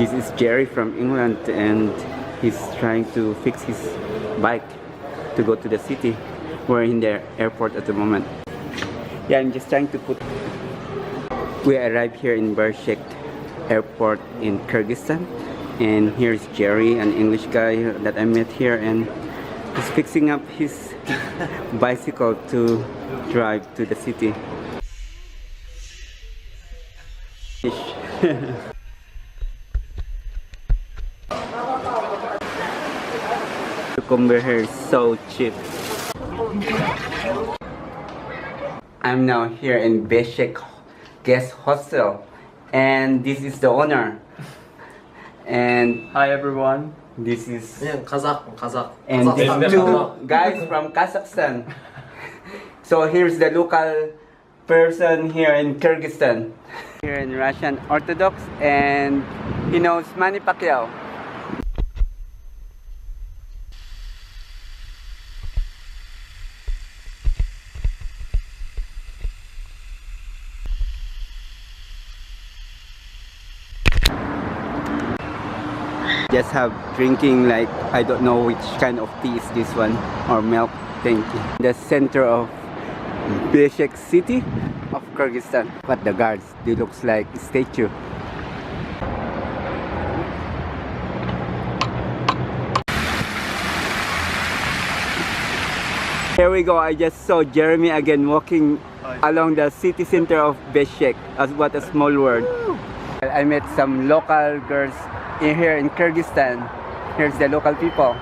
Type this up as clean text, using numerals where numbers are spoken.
This is Jerry from England, and he's trying to fix his bike to go to the city. We're in the airport at the moment. Yeah, I'm just trying to put... We arrived here in Bishkek airport in Kyrgyzstan, and here's Jerry, an English guy that I met here, and he's fixing up his bicycle to drive to the city. Cucumber here is so cheap. I'm now here in Bishkek guest hostel, and this is the owner. And Hi everyone. this is Kazakh. and these two guys from Kazakhstan. So here's the local person here in Kyrgyzstan. Here in Russian Orthodox, and he knows Manny Pacquiao. Just have drinking, like I don't know which kind of tea is this one, or milk. Thank you. The center of Bishkek city of Kyrgyzstan. But the guards, they looks like a statue. Here we go. I just saw Jeremy again walking along the city center of Bishkek. As what a small world. I met some local girls here in Kyrgyzstan. Here's the local people.